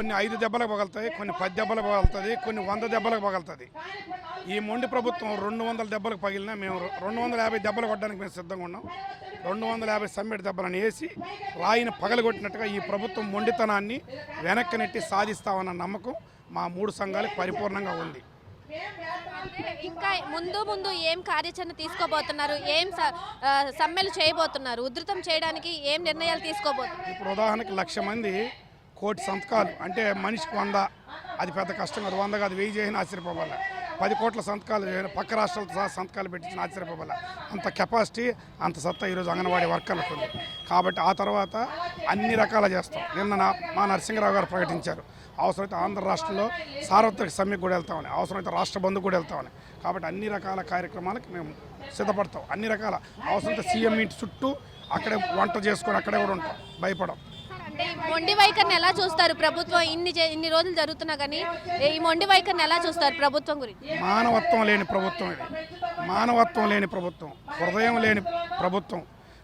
కొన్ని 5 దెబ్బలకు పగలుతాయి, కొన్ని 10 దెబ్బలకు పగలుతుంది, కొన్ని 100 దెబ్బలకు పగలుతుంది. ఈ మొండి ప్రభుత్వం 200 దెబ్బలకు పగిలినా మేము 250 దెబ్బలు కొట్టడానికి మేము సిద్ధంగా ఉన్నాం. 250 సమ్మెట్ దెబ్బలను వేసి రాయిని పగలగొట్టినట్టుగా ఈ ప్రభుత్వం మొండితనాన్ని వెనక్కి నెట్టి సాధిస్తామన్న నమ్మకం మా 3 సంఘాలకు పరిపూర్ణంగా ఉంది. ఇంకా ముందు ఏం కార్యాచరణ తీసుకోబోతున్నారు, ఏం సమ్మెలు చేయబోతున్నారు, ఉధృతం చేయడానికి ఏం నిర్ణయాలు తీసుకోబోతున్నారు? ఇప్పుడు ఉదాహరణకి 1,00,000 మంది కోటి సంతకాలు అంటే మనిషికి 100, అది పెద్ద కష్టం కాదు. 100 కాదు 1000 చేసిన ఆశ్చర్యపోవాల. 10 కోట్ల సంతకాలు పక్క రాష్ట్రాలతో సహా సంతకాలు పెట్టించిన ఆశ్చర్యపోవాల. అంత కెపాసిటీ అంత సత్తా ఈరోజు అంగన్వాడీ వర్కర్లకు ఉంది. కాబట్టి ఆ తర్వాత అన్ని రకాల చేస్తాం. నిన్న మా నరసింహరావు గారు ప్రకటించారు, అవసరమైతే ఆంధ్ర రాష్ట్రంలో సార్వత్రిక సమ్మెకు కూడా వెళ్తామని, అవసరమైతే రాష్ట్ర బంధు కూడా వెళ్తామని. కాబట్టి అన్ని రకాల కార్యక్రమాలకు మేము సిద్ధపడతాం. అన్ని రకాల అవసరమైతే సీఎం ఇంటి చుట్టూ అక్కడే వంట చేసుకొని అక్కడే కూడా ఉంటాం, భయపడం. మొండి వైఖరిని ఎలా చూస్తారు ప్రభుత్వం? ఇన్ని రోజులు జరుగుతున్నా కానీ ఈ మొండి వైఖరిని ఎలా చూస్తారు ప్రభుత్వం గురించి? మానవత్వం లేని ప్రభుత్వం ఇది, మానవత్వం లేని ప్రభుత్వం, హృదయం లేని ప్రభుత్వం.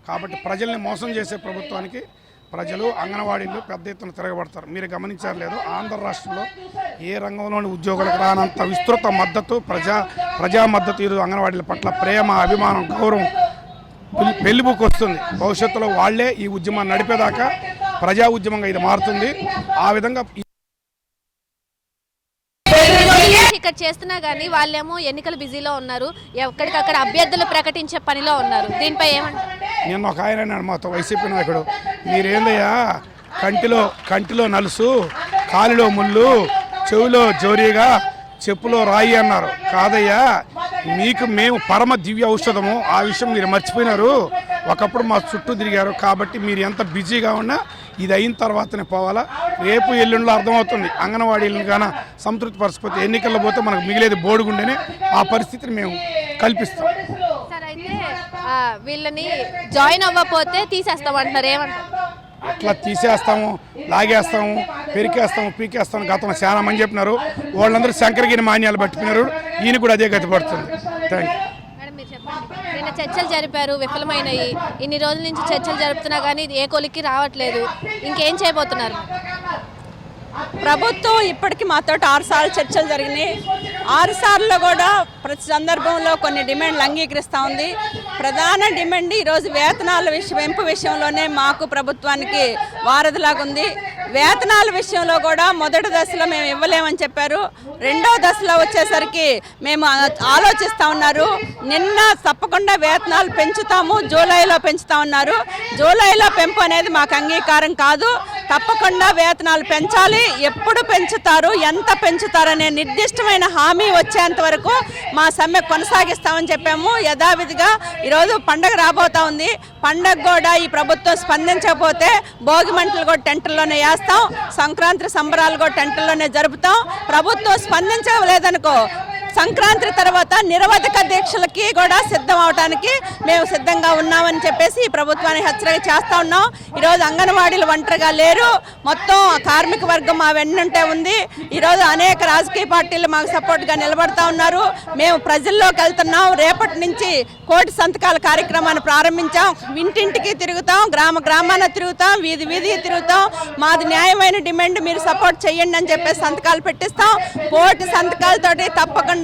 కాబట్టి ప్రజల్ని మోసం చేసే ప్రభుత్వానికి ప్రజలు అంగన్వాడీలు పెద్ద ఎత్తున తిరగబడతారు. మీరు గమనించారు లేదు, ఆంధ్ర రాష్ట్రంలో ఏ రంగంలోని ఉద్యోగులకు రానంత విస్తృత మద్దతు, ప్రజా మద్దతు ఈరోజు అంగన్వాడీల పట్ల ప్రేమ, అభిమానం, గౌరవం పెళ్లిబుక్ వస్తుంది. భవిష్యత్తులో వాళ్లే ఈ ఉద్యమాన్ని నడిపేదాకా ప్రజా ఉద్యమంగా ఇది మారుతుంది. ఆ విధంగా ఇక్కడ చేస్తున్నా కానీ వాళ్ళేమో ఎన్నికల బిజీలో ఉన్నారు, ఎక్కడికక్కడ అభ్యర్థులు ప్రకటించే పనిలో ఉన్నారు. దీనిపై ఏమంటారు? నేను ఒక ఆయన అన్నాడు మాతో, వైసీపీ నాయకుడు, మీరేందయ్యా కంటిలో నలుసు, కాలిలో ముళ్ళు, చెవిలో జోరీగా, చెప్పులో రాయి అన్నారు. కాదయ్యా, మీకు మేము పరమ దివ్య ఔషధము, ఆ విషయం మీరు మర్చిపోయినారు. ఒకప్పుడు మా చుట్టూ తిరిగారు. కాబట్టి మీరు ఎంత బిజీగా ఉన్నా ఇది అయిన తర్వాతనే పోవాలా. రేపు ఎల్లుండిలో అర్థమవుతుంది. అంగన్వాడీలను కానీ సంతృప్తి పరిస్థితి ఎన్నికల్లో పోతే మనకు మిగిలేది బోడుగుండేనే. ఆ పరిస్థితిని మేము కల్పిస్తాం. సార్, అయితే వీళ్ళని జాయిన్ అవ్వకపోతే తీసేస్తామంటున్నారు, ఏమంటారు? ఎట్లా తీసేస్తాము, లాగేస్తాము, పెరికేస్తాము, పీకేస్తాము గతంలో చాలా మంది చెప్పినారు. వాళ్ళందరూ శంకరగిరి మాన్యాలు పట్టుకున్నారు. ఈయన కూడా అదే గతి పడుతుంది. Thank you. నిన్న చర్చలు జరిపారు, విఫలమైనవి. ఇన్ని రోజుల నుంచి చర్చలు జరుపుతున్నా కానీ ఏ కొలిక్కి రావట్లేదు. ఇంకేం చేయబోతున్నారు? ప్రభుత్వం ఇప్పటికీ మాతో 6 సార్లు చర్చలు జరిగినాయి. 6 సార్లు కూడా ప్రతి సందర్భంలో కొన్ని డిమాండ్లు అంగీకరిస్తూ ఉంది. ప్రధాన డిమాండ్ ఈరోజు వేతనాల పెంపు విషయంలోనే మాకు ప్రభుత్వానికి వారధిలాగుంది. వేతనాల విషయంలో కూడా మొదటి దశలో మేము ఇవ్వలేమని చెప్పారు. రెండో దశలో వచ్చేసరికి మేము ఆలోచిస్తూ ఉన్నారు. నిన్న తప్పకుండా వేతనాలు పెంచుతాము, జూలైలో పెంచుతా ఉన్నారు. జూలైలో పెంపు అనేది మాకు అంగీకారం కాదు. తప్పకుండా వేతనాలు పెంచాలి. ఎప్పుడు పెంచుతారు, ఎంత పెంచుతారనే నిర్దిష్టమైన హామీ వచ్చేంత వరకు మా సమ్మె కొనసాగిస్తామని చెప్పాము. యథావిధిగా ఈరోజు పండగ రాబోతా ఉంది. పండగ కూడా ఈ ప్రభుత్వం స్పందించకపోతే భోగి మంటలు కూడా టెంట్లోనే వేస్తాం, సంక్రాంతి సంబరాలు కూడా టెంట్లోనే జరుపుతాం. ప్రభుత్వం స్పందించలేదనుకో సంక్రాంతి తర్వాత నిరవధిక దీక్షలకి కూడా సిద్ధం అవడానికి మేము సిద్ధంగా ఉన్నామని చెప్పేసి ఈ ప్రభుత్వాన్ని హెచ్చరిక చేస్తూ ఉన్నాం. ఈరోజు అంగన్వాడీలు ఒంటరిగా లేరు, మొత్తం కార్మిక వర్గం మా వెన్నంటే ఉంది. ఈరోజు అనేక రాజకీయ పార్టీలు మాకు సపోర్ట్గా నిలబడతా ఉన్నారు. మేము ప్రజల్లోకి వెళ్తున్నాం. రేపటి నుంచి 1,00,000 సంతకాల కార్యక్రమాన్ని ప్రారంభించాం. ఇంటింటికి తిరుగుతాం, గ్రామాన తిరుగుతాం, వీధి తిరుగుతాం. మాది న్యాయమైన డిమాండ్, మీరు సపోర్ట్ చేయండి అని చెప్పేసి సంతకాలు పెట్టిస్తాం. 1,00,000 సంతకాలతోటి తప్పకుండా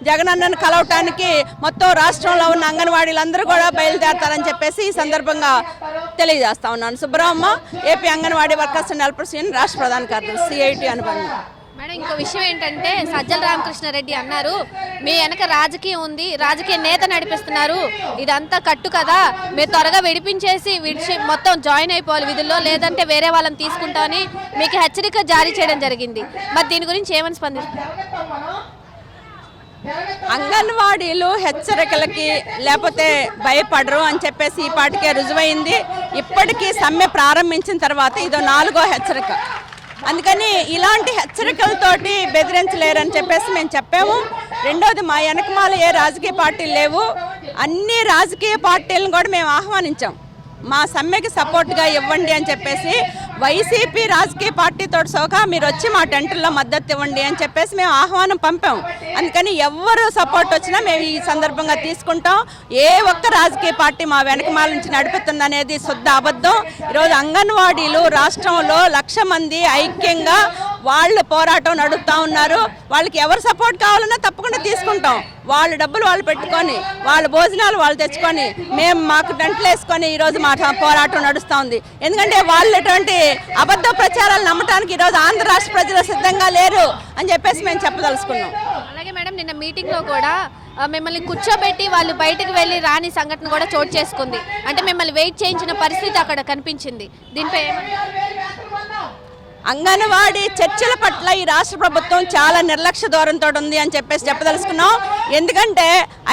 జగనన్నను కలవటానికి మొత్తం రాష్ట్రంలో ఉన్న అంగన్వాడీలందరూ కూడా బయలుదేరతారని చెప్పేసి ఈ సందర్భంగా తెలియజేస్తా ఉన్నాను. Subbaramma, AP anganwadi workers and helpers union రాష్ట్ర ప్రధాన కార్యదర్శి, CIT అనుబంధం. మేడం, ఇంకో విషయం ఏంటంటే సజ్జల రామకృష్ణారెడ్డి అన్నారు, మీ వెనక రాజకీయం ఉంది, రాజకీయ నేత నడిపిస్తున్నారు, ఇదంతా కట్టు కదా, మీరు త్వరగా విడిపించేసి మొత్తం జాయిన్ అయిపోవాలి విధుల్లో, లేదంటే వేరే వాళ్ళని తీసుకుంటామని మీకు హెచ్చరిక జారీ చేయడం జరిగింది. మరి దీని గురించి ఏమని స్పందిస్తారు? అంగన్వాడీలు హెచ్చరికలకి లేకపోతే భయపడరు అని చెప్పేసి ఈ పాటికే రుజువైంది. ఇప్పటికీ సమ్మె ప్రారంభించిన తర్వాత ఇదో 4వ హెచ్చరిక. అందుకని ఇలాంటి హెచ్చరికలతోటి బెదిరించలేరని చెప్పేసి మేము చెప్పాము. రెండోది, మా వెనకమాల ఏ రాజకీయ పార్టీలు లేవు. అన్ని రాజకీయ పార్టీలను కూడా మేము ఆహ్వానించాం, మా సమ్మెకి సపోర్ట్గా ఇవ్వండి అని చెప్పేసి. వైసీపీ రాజకీయ పార్టీతో సోగా మీరు వచ్చి మా టెంట్లో మద్దతు ఇవ్వండి అని చెప్పేసి మేము ఆహ్వానం పంపాం. అందుకని ఎవరు సపోర్ట్ వచ్చినా మేము ఈ సందర్భంగా తీసుకుంటాం. ఏ ఒక్క రాజకీయ పార్టీ మా వెనకమాల నుంచి నడుపుతుంది అనేది శుద్ధ అబద్ధం. ఈరోజు అంగన్వాడీలు రాష్ట్రంలో 1,00,000 మంది ఐక్యంగా వాళ్ళు పోరాటం నడుపుతా ఉన్నారు. వాళ్ళకి ఎవరు సపోర్ట్ కావాలన్నా తప్పకుండా తీసుకుంటాం. వాళ్ళ డబ్బులు వాళ్ళు పెట్టుకొని, వాళ్ళ భోజనాలు వాళ్ళు తెచ్చుకొని, మేము మాకు టెంట్లు వేసుకొని ఈరోజు మా పోరాటం నడుస్తూ ఉంది. ఎందుకంటే వాళ్ళటువంటి అబద్ధ ప్రచారాలు నమ్మటానికి ఈరోజు ఆంధ్ర రాష్ట్ర ప్రజలు సిద్ధంగా లేరు అని చెప్పేసి మేము చెప్పదలుచుకున్నాం. అలాగే మేడం, నిన్న మీటింగ్లో కూడా మిమ్మల్ని కూర్చోబెట్టి వాళ్ళు బయటకు వెళ్ళి రాని సంఘటన కూడా చోటు చేసుకుంది. అంటే మిమ్మల్ని వెయిట్ చేయించిన పరిస్థితి అక్కడ కనిపించింది. దీనిపై అంగన్వాడీ చర్చల పట్ల ఈ రాష్ట్ర ప్రభుత్వం చాలా నిర్లక్ష్య ధోరణితో ఉంది అని చెప్పేసి చెప్పదలుచుకున్నాం. ఎందుకంటే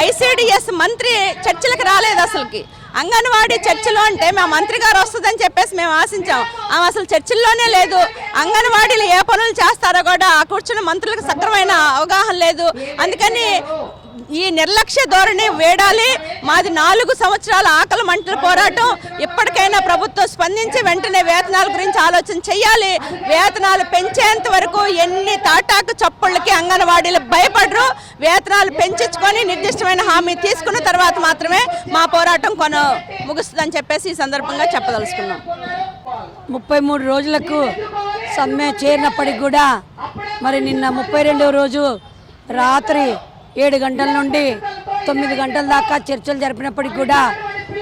ఐసీడీఎస్ మంత్రి చర్చలకు రాలేదు. అసలుకి అంగన్వాడీ చర్చలు అంటే మా మంత్రి గారు వస్తుందని చెప్పేసి మేము ఆశించాం. ఆమె అసలు చర్చల్లోనే లేదు. అంగన్వాడీలు ఏ పనులు చేస్తారో కూడా ఆ కూర్చున్న మంత్రులకు సక్రమైన అవగాహన లేదు. అందుకని ఈ నిర్లక్ష్య ధోరణి వేడాలి. మాది 4 సంవత్సరాల ఆకలి మంటల పోరాటం. ఇప్పటికైనా ప్రభుత్వం స్పందించి వెంటనే వేతనాల గురించి ఆలోచన చేయాలి. వేతనాలు పెంచేంత వరకు ఎన్ని తాటాకు చప్పుళ్ళకి అంగన్వాడీలు భయపడరు. వేతనాలు పెంచుకొని నిర్దిష్టమైన హామీ తీసుకున్న తర్వాత మాత్రమే మా పోరాటం ముగుస్తుందని చెప్పేసి ఈ సందర్భంగా చెప్పదలుచుకున్నాం. 33 రోజులకు సమ్మె చేరినప్పటికి కూడా మరి నిన్న 32వ రోజు రాత్రి 7 గంటల నుండి 9 గంటల దాకా చర్చలు జరిపినప్పటికి కూడా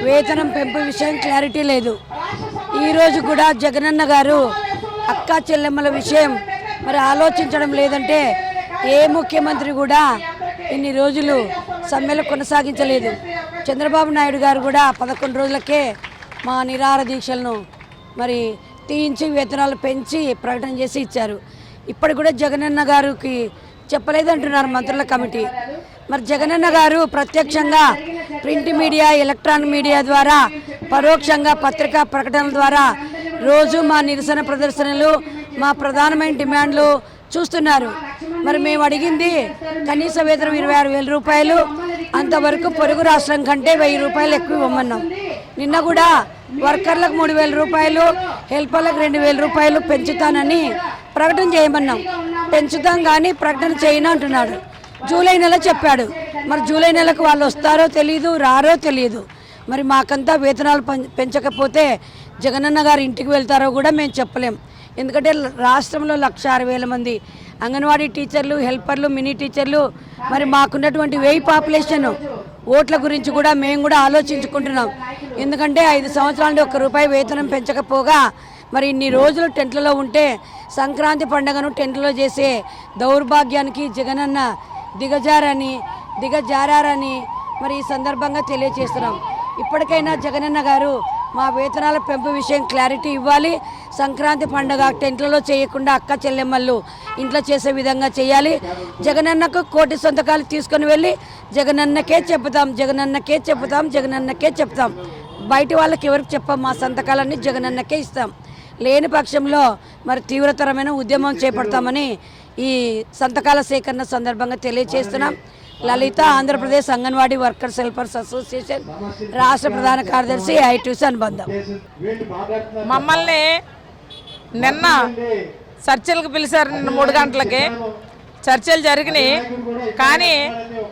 వేతనం పెంపు విషయం క్లారిటీ లేదు. ఈరోజు కూడా జగనన్న గారు అక్కా చెల్లెమ్మల విషయం మరి ఆలోచించడం లేదంటే ఏ ముఖ్యమంత్రి కూడా ఇన్ని రోజులు సమ్మెలు కొనసాగించలేదు. చంద్రబాబు నాయుడు గారు కూడా 11 రోజులకే మా నిరాహార దీక్షలను మరి తీయించి వేతనాలు పెంచి ప్రకటన చేసి ఇచ్చారు. ఇప్పటికి కూడా జగనన్న గారికి చెప్పలేదంటున్నారు మంత్రుల కమిటీ. మరి జగనన్న గారు ప్రత్యక్షంగా ప్రింట్ మీడియా, ఎలక్ట్రానిక్ మీడియా ద్వారా, పరోక్షంగా పత్రికా ప్రకటనల ద్వారా రోజు మా నిరసన ప్రదర్శనలు, మా ప్రధానమైన డిమాండ్లు చూస్తున్నారు. మరి మేము అడిగింది కనీస వేతనం 26,000 రూపాయలు. అంతవరకు పొరుగు రాష్ట్రం కంటే 1,000 రూపాయలు ఎక్కువ ఇవ్వమన్నాం. నిన్న కూడా వర్కర్లకు 3,000 రూపాయలు, హెల్పర్లకు 2,000 రూపాయలు పెంచుతానని ప్రకటన చేయమన్నాం. పెంచుతాం కానీ ప్రకటన చేయను అంటున్నాడు. జూలై నెల చెప్పాడు. మరి జూలై నెలకు వాళ్ళు వస్తారో తెలియదు, రారో తెలియదు. మరి మాకంతా వేతనాలు పెంచకపోతే జగనన్న గారు ఇంటికి వెళ్తారో కూడా మేము చెప్పలేం. ఎందుకంటే రాష్ట్రంలో 1,06,000 మంది అంగన్వాడీ టీచర్లు, హెల్పర్లు, మినీ టీచర్లు, మరి మాకున్నటువంటి 1000 పాపులేషన్ ఓట్ల గురించి కూడా మేము కూడా ఆలోచించుకుంటున్నాం. ఎందుకంటే 5 సంవత్సరాల నుండి 1 రూపాయి వేతనం పెంచకపోగా మరి ఇన్ని రోజులు టెంట్లలో ఉంటే సంక్రాంతి పండుగను టెంట్లో చేసే దౌర్భాగ్యానికి జగనన్న దిగజారని మరి ఈ సందర్భంగా తెలియజేస్తున్నాం. ఇప్పటికైనా జగనన్న గారు మా వేతనాల పెంపు విషయం క్లారిటీ ఇవ్వాలి. సంక్రాంతి పండుగ టెంట్లలో చేయకుండా అక్క చెల్లెమ్మళ్ళు ఇంట్లో చేసే విధంగా చేయాలి. జగనన్నకు 1 కోటి సంతకాలు తీసుకొని వెళ్ళి జగనన్నకే చెప్తాం. బయట వాళ్ళకి ఎవరికి చెప్పాం. మా సంతకాలన్నీ జగనన్నకే ఇస్తాం. లేని పక్షంలో మరి తీవ్రతరమైన ఉద్యమం చేపడతామని ఈ సంతకాల సేకరణ సందర్భంగా తెలియజేస్తున్నాం. Lalitha Andhra Pradesh anganwadi workers helpers association రాష్ట్ర ప్రధాన కార్యదర్శి ఐటీసీ అనుబంధం. మమ్మల్ని నిన్న చర్చలకు పిలిచారు. నిన్న 3 గంటలకి చర్చలు జరిగినాయి. కానీ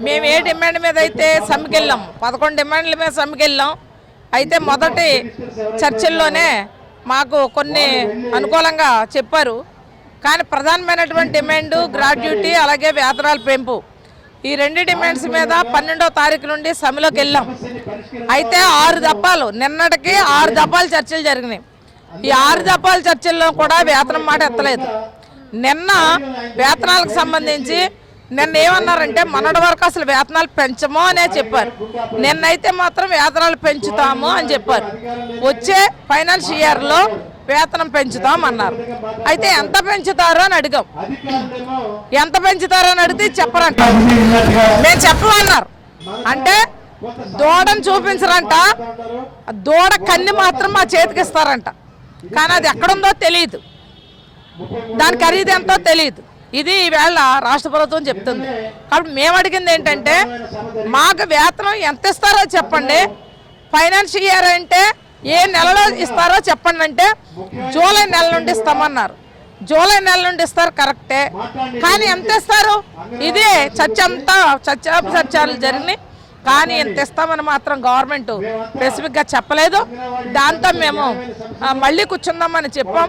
మేము ఏ డిమాండ్ మీద అయితే సమ్మెకి వెళ్ళాం, 11 డిమాండ్ల మీద సమ్మెకి వెళ్ళాం. అయితే మొదటి చర్చల్లోనే మాకు కొన్ని అనుకూలంగా చెప్పారు. కానీ ప్రధానమైనటువంటి డిమాండ్ గ్రాడ్యుటీ, అలాగే వేతనాల పెంపు, ఈ 2 డిమాండ్స్ మీద 12వ తారీఖు నుండి సమ్మెలోకి వెళ్ళాం. అయితే 6 దఫాలు, నిన్నటికి 6 దఫాలు చర్చలు జరిగినాయి. ఈ 6 దఫాల చర్చల్లో కూడా వేతనం మాట ఎత్తలేదు. నిన్న వేతనాలకు సంబంధించి నిన్న ఏమన్నారంటే మొన్నటి వరకు అసలు వేతనాలు పెంచము అనే చెప్పారు. నిన్నైతే మాత్రం వేతనాలు పెంచుతాము అని చెప్పారు. వచ్చే ఫైనాన్షియల్ ఇయర్లో వేతనం పెంచుతాం అన్నారు. అయితే ఎంత పెంచుతారో అని అడిగాం. ఎంత పెంచుతారో అని అడిగితే చెప్పరంట. మేము చెప్పమన్నారు. అంటే దూడను చూపించరంట, దూడ కన్ని మాత్రం మా చేతికి ఇస్తారంట. కానీ అది ఎక్కడుందో తెలియదు, దాని ఖరీదు ఎంతో తెలియదు. ఇది ఈవేళ రాష్ట్ర ప్రభుత్వం చెప్తుంది. కాబట్టి మేము అడిగింది ఏంటంటే మాకు వేతనం ఎంత ఇస్తారో చెప్పండి. ఫైనాన్షియల్ ఇయర్ అంటే ఏ నెలలో ఇస్తారో చెప్పండి అంటే జూలై నెల నుండి ఇస్తామన్నారు. జూలై నెల నుండి ఇస్తారు కరెక్టే, కానీ ఎంత ఇస్తారు? ఇది చర్చలు జరిగినాయి. కానీ ఇంత ఇస్తామని మాత్రం గవర్నమెంట్ స్పెసిఫిక్గా చెప్పలేదు. దాంతో మేము మళ్ళీ కూర్చుందామని చెప్పాం.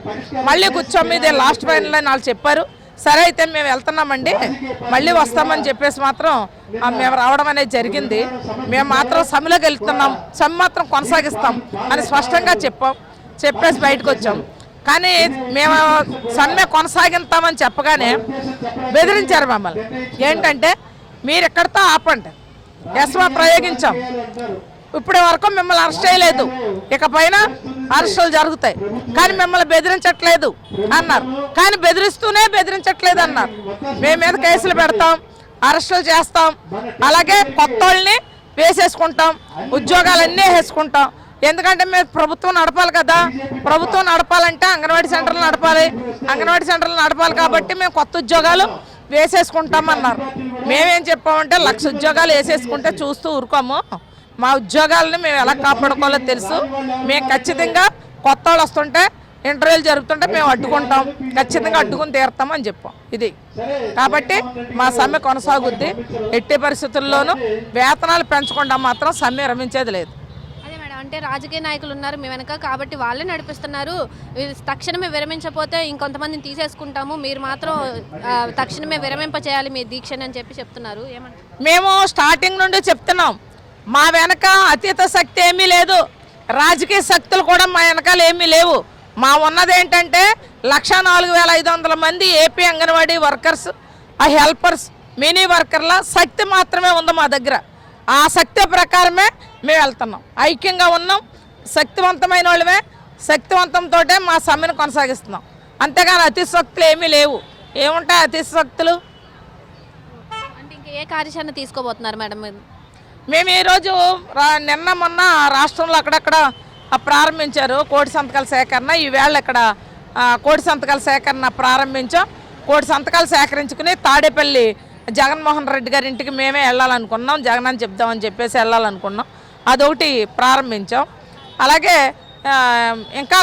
మళ్ళీ కూర్చోం, ఇదే లాస్ట్ ఫైనల్ అని వాళ్ళు చెప్పారు. సరే అయితే మేము వెళ్తున్నామండి, మళ్ళీ వస్తామని చెప్పేసి మాత్రం మేము రావడం అనేది జరిగింది. మేము మాత్రం సమ్మెలోకి వెళ్తున్నాం, సమ్మె మాత్రం కొనసాగిస్తాం అని స్పష్టంగా చెప్పేసి బయటకు వచ్చాం. కానీ మేము సమ్మె కొనసాగిస్తామని చెప్పగానే బెదిరించారు మమ్మల్ని. ఏంటంటే మీరు ఎక్కడితో ఆపండి, ఎస్మా ప్రయోగించాం, ఇప్పటి వరకు మిమ్మల్ని అరెస్ట్ చేయలేదు, ఇకపైన అరెస్టులు జరుగుతాయి, కానీ మిమ్మల్ని బెదిరించట్లేదు అన్నారు. కానీ బెదిరించట్లేదు అన్నారు. మేము మీద కేసులు పెడతాం, అరెస్టులు చేస్తాం, అలాగే కొత్త వాళ్ళని వేసేసుకుంటాం, ఉద్యోగాలన్నీ వేసుకుంటాం. ఎందుకంటే మేము ప్రభుత్వం నడపాలి కదా, ప్రభుత్వం నడపాలంటే అంగన్వాడీ సెంటర్లు నడపాలి కాబట్టి మేము కొత్త ఉద్యోగాలు వేసేసుకుంటామన్నారు. మేమేం చెప్పామంటే 1,00,000 ఉద్యోగాలు వేసేసుకుంటే చూస్తూ ఊరుకోము, మా ఉద్యోగాలను మేము ఎలా కాపాడుకోవాలో తెలుసు, మేము ఖచ్చితంగా కొత్త వాళ్ళు వస్తుంటే ఇంటర్వ్యూలు జరుగుతుంటే మేము అడ్డుకుంటాం, ఖచ్చితంగా అడ్డుకుని తీరుతామని చెప్పాం. ఇది కాబట్టి మా సమ్మె కొనసాగుద్ది. ఎట్టి పరిస్థితుల్లోనూ వేతనాలు పెంచకుండా మాత్రం సమ్మె విరమించేది లేదు. అదే మేడం, అంటే రాజకీయ నాయకులు ఉన్నారు మీ వెనక కాబట్టి వాళ్ళే నడిపిస్తున్నారు. తక్షణమే విరమించకపోతే ఇంకొంతమందిని తీసేసుకుంటాము, మీరు మాత్రం తక్షణమే విరమింప చేయాలి మీ దీక్షని అని చెప్తున్నారు. ఏమంటారు? మేము స్టార్టింగ్ నుండి చెప్తున్నాం, మా వెనక అతీత శక్తి ఏమీ లేదు, రాజకీయ శక్తులు కూడా మా వెనకాల ఏమీ లేవు. మా ఉన్నది ఏంటంటే 1,04,500 మంది ఏపీ అంగన్వాడీ వర్కర్స్, ఆ హెల్పర్స్, మినీ వర్కర్ల శక్తి మాత్రమే ఉంది మా దగ్గర. ఆ శక్తి ప్రకారమే మేము వెళ్తున్నాం, ఐక్యంగా ఉన్నాం, శక్తివంతమైన వాళ్ళమే, శక్తివంతంతో మా సమ్మెను కొనసాగిస్తున్నాం. అంతేగాని అతి శక్తులు ఏమీ లేవు. ఏముంటాయి అతి శక్తులు? అంటే ఇంకా ఏ కార్యాచరణ తీసుకోబోతున్నారు మేడం? మేము ఈరోజు నిన్న మొన్న రాష్ట్రంలో అక్కడక్కడ ప్రారంభించారు కోటి సంతకాల సేకరణ. ఈవేళ ఇక్కడ కోటి సంతకాల సేకరణ ప్రారంభించాం. కోటి సంతకాలు సేకరించుకుని తాడేపల్లి జగన్మోహన్ రెడ్డి గారి ఇంటికి మేమే వెళ్ళాలనుకున్నాం, జగన్ అని చెప్దామని చెప్పేసి వెళ్ళాలనుకున్నాం. అదొకటి ప్రారంభించాం. అలాగే ఇంకా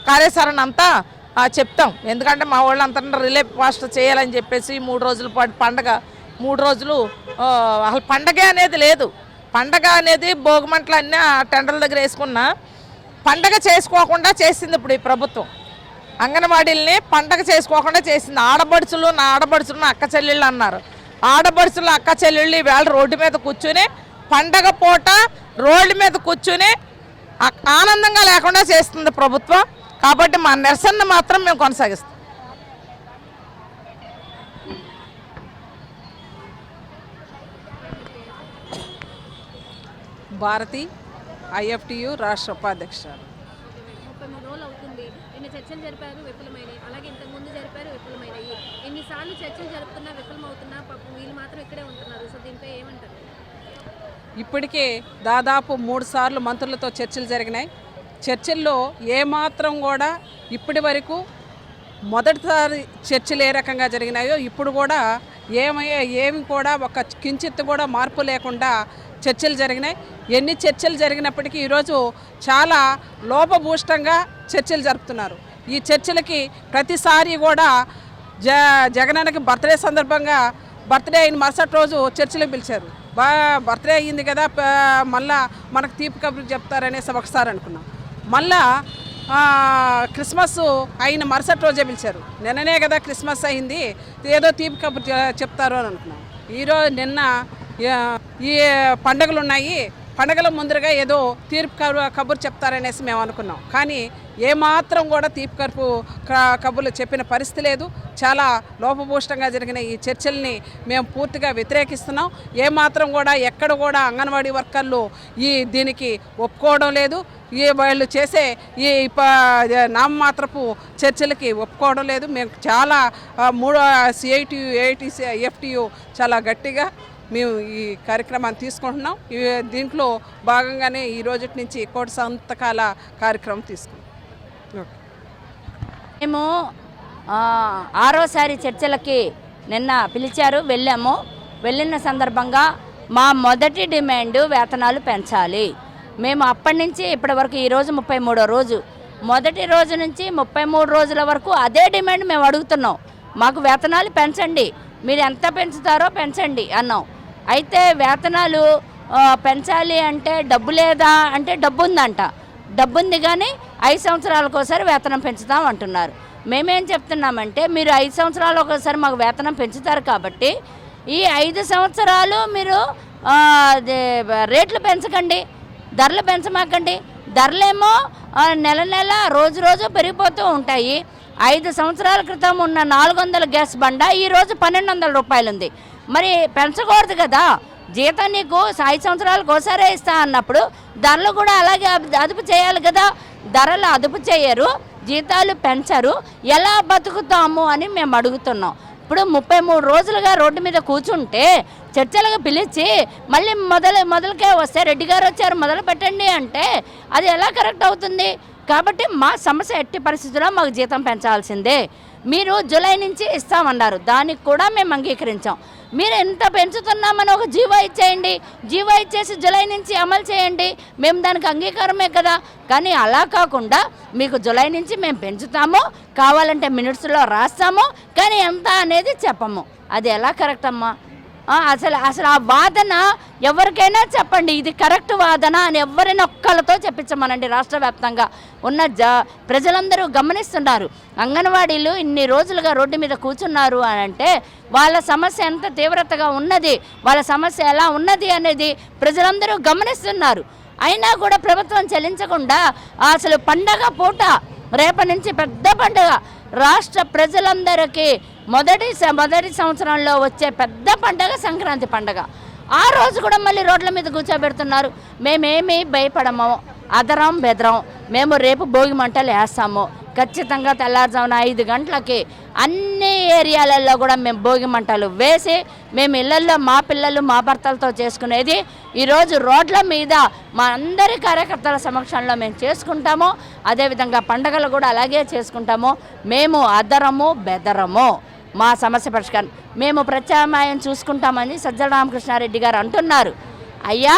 కార్యాచరణ అంతా చెప్తాం, ఎందుకంటే మా వాళ్ళంతా రిలే ఫాస్ట్ చేయాలని చెప్పేసి 3 రోజుల పాటు పండగ, 3 రోజులు అసలు పండగే అనేది లేదు. పండగ అనేది భోగిమంటలు అన్నీ టెండర్ల దగ్గర వేసుకున్నా పండగ చేసుకోకుండా చేసింది ఇప్పుడు ఈ ప్రభుత్వం. అంగన్వాడీలని పండగ చేసుకోకుండా చేసింది. ఆడబడుచులు నా అక్క చెల్లెళ్ళు అన్నారు. ఆడబడుచులు అక్క చెల్లెళ్ళు ఈవేళ రోడ్డు మీద కూర్చుని పండగ పూట రోడ్డు మీద కూర్చుని ఆనందంగా లేకుండా చేస్తుంది ప్రభుత్వం. కాబట్టి మా నిరసన మాత్రం మేము కొనసాగిస్తాం. భారతి, IFTU రాష్ట్ర ఉపాధ్యక్షురాలు. 33 రోజులు అవుతుంది. ఇన్ని చర్చలు జరిపారు, విఫలమైనవి. అలాగే ఇంతకుముందు జరిపారు, విఫలమైనవి. ఎన్నిసార్లు చర్చలు జరుపుతున్నా విఫలమవుతున్నా పాపం వీళ్ళు మాత్రం ఇక్కడే ఉంటున్నారు. సో దీనిపై ఏమంటారు? ఇప్పటికే దాదాపు 3 సార్లు మంత్రులతో చర్చలు జరిగినాయి. చర్చల్లో ఏమాత్రం కూడా ఇప్పటి వరకు మొదటిసారి చర్చలు ఏ రకంగా జరిగినాయో ఇప్పుడు కూడా ఏమి కూడా ఒక కించిత్ కూడా మార్పు లేకుండా చర్చలు జరిగినాయి. ఎన్ని చర్చలు జరిగినప్పటికీ ఈరోజు చాలా లోపభూష్టంగా చర్చలు జరుపుతున్నారు. ఈ చర్చలకి ప్రతిసారి కూడా జగనన్నకి బర్త్డే సందర్భంగా బర్త్డే అయిన మరుసటి రోజు చర్చలకు పిలిచారు. బర్త్డే అయ్యింది కదా, మళ్ళా మనకు తీపి కబురు చెప్తారనేసి ఒకసారి అనుకున్నాం. మళ్ళా క్రిస్మస్ అయిన మరుసటి రోజే పిలిచారు. నిన్ననే కదా క్రిస్మస్ అయింది, ఏదో తీపి కబురు చెప్తారు అని అనుకున్నాం. ఈరోజు నిన్న ఈ పండుగలు ఉన్నాయి, పండుగల ముందరగా ఏదో తీర్పు కబురు చెప్తారనేసి మేము అనుకున్నాం. కానీ ఏమాత్రం కూడా తీర్పు కబుర్లు చెప్పిన పరిస్థితి లేదు. చాలా లోపభూష్టంగా జరిగిన ఈ చర్చల్ని మేము పూర్తిగా వ్యతిరేకిస్తున్నాం. ఏమాత్రం కూడా ఎక్కడ కూడా అంగన్వాడీ వర్కర్లు దీనికి ఒప్పుకోవడం లేదు. వాళ్ళు చేసే ఈ నామమాత్రపు చర్చలకి ఒప్పుకోవడం లేదు. మేము చాలా CITU, AITC, IFTU చాలా గట్టిగా మేము ఈ కార్యక్రమాన్ని తీసుకుంటున్నాం. దీంట్లో భాగంగానే ఈ రోజు నుంచి కోటి సంతకాల కార్యక్రమం తీసుకున్నాం. మేము 6వసారి చర్చలకి నిన్న పిలిచారు, వెళ్ళాము. వెళ్ళిన సందర్భంగా మా మొదటి డిమాండ్ వేతనాలు పెంచాలి. మేము అప్పటి నుంచి ఇప్పటి వరకు ఈరోజు 33వ రోజు, మొదటి రోజు నుంచి 33 రోజుల వరకు అదే డిమాండ్ మేము అడుగుతున్నాం. మాకు వేతనాలు పెంచండి, మీరు ఎంత పెంచుతారో పెంచండి అన్నాం. అయితే వేతనాలు పెంచాలి అంటే డబ్బు లేదా అంటే డబ్బు ఉందంట, డబ్బు ఉంది కానీ 5 సంవత్సరాలకు ఒకసారి వేతనం పెంచుతాం అంటున్నారు. మేమేం చెప్తున్నామంటే మీరు 5 సంవత్సరాలు ఒకసారి మాకు వేతనం పెంచుతారు కాబట్టి ఈ 5 సంవత్సరాలు మీరు రేట్లు పెంచకండి, ధరలు పెంచమాకండి. ధరలేమో నెల నెల రోజు రోజు పెరిగిపోతూ ఉంటాయి. 5 సంవత్సరాల క్రితం ఉన్న 400 గ్యాస్ బండ ఈరోజు 1200 రూపాయలు ఉంది. మరి పెంచకూడదు కదా, జీతం నీకు 5 సంవత్సరాలకు ఒకసారి ఇస్తా అన్నప్పుడు ధరలు కూడా అలాగే అదుపు చేయాలి కదా. ధరలు అదుపు చేయరు, జీతాలు పెంచరు, ఎలా బతుకుతాము అని మేము అడుగుతున్నాం. ఇప్పుడు 33 రోజులుగా రోడ్డు మీద కూర్చుంటే చర్చలుగా పిలిచి మళ్ళీ మొదలుకే వస్తే రెడ్డి గారు వచ్చారు మొదలు పెట్టండి అంటే అది ఎలా కరెక్ట్ అవుతుంది? కాబట్టి మా సమస్య ఎట్టి పరిస్థితుల్లో మాకు జీతం పెంచాల్సిందే. మీరు జూలై నుంచి ఇస్తామన్నారు, దానికి కూడా మేము అంగీకరించాం. మీరు ఎంత పెంచుతున్నామని ఒక జీవో ఇచ్చేయండి, జీవో ఇచ్చేసి జూలై నుంచి అమలు చేయండి, మేము దానికి అంగీకారమే కదా. కానీ అలా కాకుండా మీకు జూలై నుంచి మేము పెంచుతాము, కావాలంటే మినిట్స్లో రాస్తాము, కానీ ఎంత అనేది చెప్పము. అది ఎలా కరెక్ట్ అమ్మా? అసలు ఆ వాదన ఎవరికైనా చెప్పండి, ఇది కరెక్ట్ వాదన అని ఎవరైనా ఒక్కళ్ళతో చెప్పించమనండి. రాష్ట్ర వ్యాప్తంగా ఉన్న ప్రజలందరూ గమనిస్తున్నారు. అంగన్వాడీలు ఇన్ని రోజులుగా రోడ్డు మీద కూర్చున్నారు అని అంటే వాళ్ళ సమస్య ఎంత తీవ్రతగా ఉన్నది, వాళ్ళ సమస్య ఎలా ఉన్నది అనేది ప్రజలందరూ గమనిస్తున్నారు. అయినా కూడా ప్రభుత్వం చెల్లించకుండా అసలు పండగ పూట రేపటి నుంచి పెద్ద పండుగ, రాష్ట్ర ప్రజలందరికీ మొదటి సంవత్సరంలో వచ్చే పెద్ద పండగ సంక్రాంతి పండగ. ఆ రోజు కూడా మళ్ళీ రోడ్ల మీద కూర్చోబెడుతున్నారు. మేమేమీ భయపడము, అదరం బెదరం. మేము రేపు భోగి మంటలు వేస్తాము ఖచ్చితంగా. తెల్లారుజామున 5 గంటలకి అన్ని ఏరియాలలో కూడా మేము భోగి మంటలు వేసి మేము ఇళ్లల్లో మా పిల్లలు మా భర్తలతో చేసుకునేది ఈరోజు రోడ్ల మీద మా అందరి కార్యకర్తల సమక్షంలో మేము చేసుకుంటాము. అదేవిధంగా పండగలు కూడా అలాగే చేసుకుంటాము. మేము అదరము బెదరము, మా సమస్య పరిష్కారం మేము ప్రత్యామ్నాయం చూసుకుంటామని సజ్జల రామకృష్ణారెడ్డి గారు అంటున్నారు. అయ్యా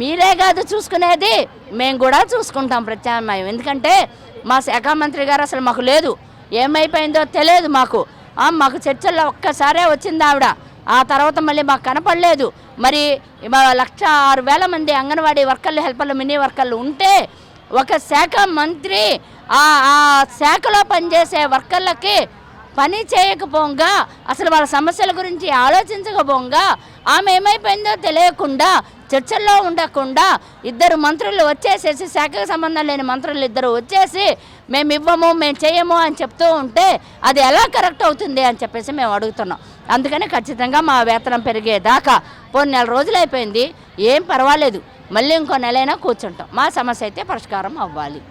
మీరే కాదు చూసుకునేది, మేము కూడా చూసుకుంటాం ప్రత్యామ్నాయం. ఎందుకంటే మా శాఖ మంత్రి గారు అసలు మాకు లేదు, ఏమైపోయిందో తెలియదు మాకు. మాకు చర్చల్లో ఒక్కసారే వచ్చింది ఆవిడ, ఆ తర్వాత మళ్ళీ మాకు కనపడలేదు. మరి 1,06,000 మంది అంగన్వాడీ వర్కర్లు, హెల్పర్లు, మినీ వర్కర్లు ఉంటే ఒక శాఖ మంత్రి ఆ శాఖలో పనిచేసే వర్కర్లకి పని చేయకపోగా, అసలు వాళ్ళ సమస్యల గురించి ఆలోచించకపోగా, ఆమె ఏమైపోయిందో తెలియకుండా చర్చల్లో ఉండకుండా 2 మంత్రులు వచ్చేసేసి, శాఖకు సంబంధం లేని మంత్రులు 2 వచ్చేసి మేము ఇవ్వము మేము చేయము అని చెప్తూ ఉంటే అది ఎలా కరెక్ట్ అవుతుంది అని చెప్పేసి మేము అడుగుతున్నాం. అందుకని ఖచ్చితంగా మా వేతనం పెరిగేదాకా పోనీ 4 రోజులు అయిపోయింది, ఏం పర్వాలేదు, మళ్ళీ ఇంకో నెలైనా కూర్చుంటాం. మా సమస్య అయితే పరిష్కారం అవ్వాలి.